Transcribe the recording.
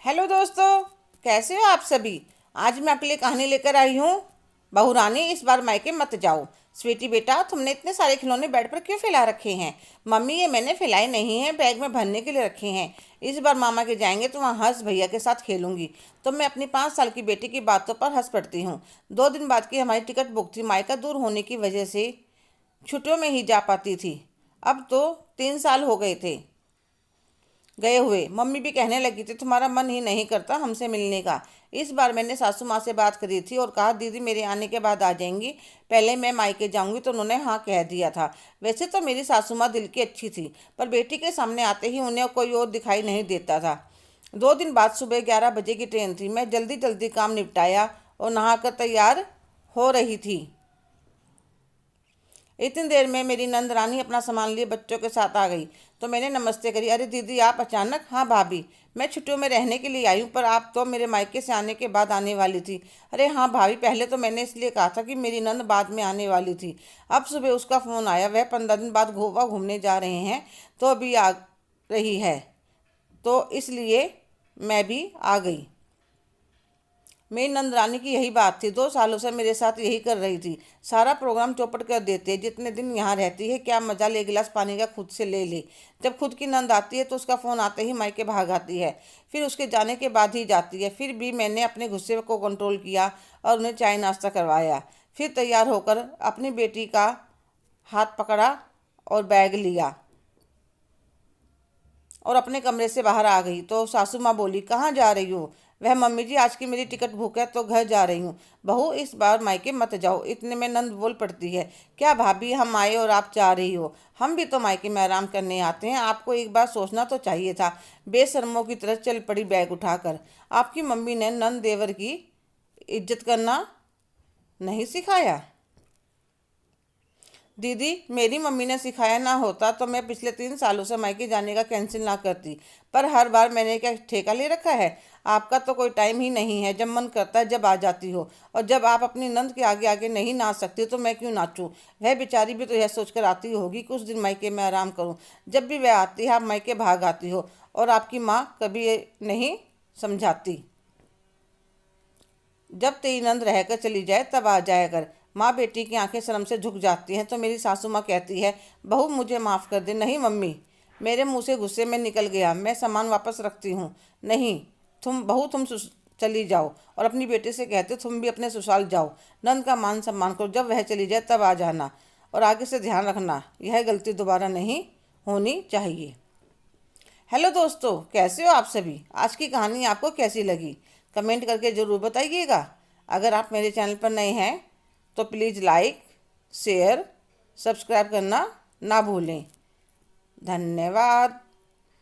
Hello दोस्तों, कैसे हो आप सभी। आज मैं आपके लिए कहानी लेकर आई हूँ। बहू रानी, इस बार मायके मत जाओ। स्वीटी बेटा, तुमने इतने सारे खिलौने बेड पर क्यों फैला रखे हैं। मम्मी, ये मैंने फैलाए नहीं हैं, बैग में भरने के लिए रखे हैं। इस बार मामा के जाएंगे तो वहाँ हंस भैया के साथ खेलूंगी। तो मैं अपनी 5 साल की बेटी की बातों पर हंस पड़ती हूँ। 2 दिन बाद की हमारी टिकट बुक थी। मायका दूर होने की वजह से छुट्टियों में ही जा पाती थी। अब तो 3 साल हो गए थे गए हुए। मम्मी भी कहने लगी थी, तुम्हारा मन ही नहीं करता हमसे मिलने का। इस बार मैंने सासू माँ से बात करी थी और कहा दीदी मेरे आने के बाद आ जाएंगी, पहले मैं मायके जाऊंगी। तो उन्होंने हाँ कह दिया था। वैसे तो मेरी सासू माँ दिल की अच्छी थी, पर बेटी के सामने आते ही उन्हें कोई और दिखाई नहीं देता था। 2 दिन बाद सुबह 11 बजे की ट्रेन थी। मैं जल्दी जल्दी काम निपटाया और नहाकर तैयार हो रही थी। इतनी देर में मेरी नंद रानी अपना सामान लिए बच्चों के साथ आ गई। तो मैंने नमस्ते करी। अरे दीदी, आप अचानक। हाँ भाभी, मैं छुट्टियों में रहने के लिए आई हूँ, पर आप तो मेरे मायके से आने के बाद आने वाली थी। अरे हाँ भाभी, पहले तो मैंने इसलिए कहा था कि मेरी नंद बाद में आने वाली थी। अब सुबह उसका फ़ोन आया, वह 15 दिन बाद गोवा घूमने जा रहे हैं, तो अभी आ रही है, तो इसलिए मैं भी आ गई। मेरी नंदरानी की यही बात थी। 2 सालों से मेरे साथ यही कर रही थी। सारा प्रोग्राम चौपट कर देती है। जितने दिन यहाँ रहती है क्या मजा ले, गिलास पानी का खुद से ले ले। जब खुद की नंद आती है तो उसका फ़ोन आते ही मायके भाग आती है। फिर उसके जाने के बाद ही जाती है। फिर भी मैंने अपने गुस्से को कंट्रोल किया और उन्हें चाय नाश्ता करवाया। फिर तैयार होकर अपनी बेटी का हाथ पकड़ा और बैग लिया और अपने कमरे से बाहर आ गई। तो सासू माँ बोली, कहाँ जा रही हो। वह, मम्मी जी आज की मेरी टिकट बुक है तो घर जा रही हूँ। बहू, इस बार मायके मत जाओ। इतने में नंद बोल पड़ती है, क्या भाभी, हम आए और आप जा रही हो। हम भी तो मायके में आराम करने आते हैं, आपको एक बार सोचना तो चाहिए था। बेशर्मों की तरह चल पड़ी बैग उठाकर। आपकी मम्मी ने नंद देवर की इज्जत करना नहीं सिखाया। दीदी, मेरी मम्मी ने सिखाया ना होता तो मैं पिछले 3 सालों से मायके जाने का कैंसिल ना करती। पर हर बार मैंने क्या ठेका ले रखा है। आपका तो कोई टाइम ही नहीं है। जब मन करता है जब आ जाती हो, और जब आप अपनी नंद के आगे आगे नहीं नाच सकती तो मैं क्यों नाचूं। वह बेचारी भी तो यह सोचकर आती होगी कुछ दिन मायके में आराम करूं। जब भी वह आती है आप मायके भाग आती हो, और आपकी माँ कभी ये नहीं समझाती। जब तेरी नंद रहकर चली जाए तब आ जाया कर। माँ बेटी की आंखें शर्म से झुक जाती हैं तो मेरी सासू माँ कहती है, बहू मुझे माफ़ कर दे। नहीं मम्मी, मेरे मुंह से गुस्से में निकल गया, मैं सामान वापस रखती हूँ। नहीं, तुम बहू, तुम चली जाओ। और अपनी बेटी से कहते, तुम भी अपने ससुराल जाओ। नंद का मान सम्मान करो, जब वह चली जाए तब आ जाना। और आगे से ध्यान रखना, यह गलती दोबारा नहीं होनी चाहिए। हेलो दोस्तों, कैसे हो आप सभी। आज की कहानी आपको कैसी लगी, कमेंट करके ज़रूर बताइएगा। अगर आप मेरे चैनल पर नए हैं तो प्लीज़ लाइक, शेयर, सब्सक्राइब करना ना भूलें। धन्यवाद।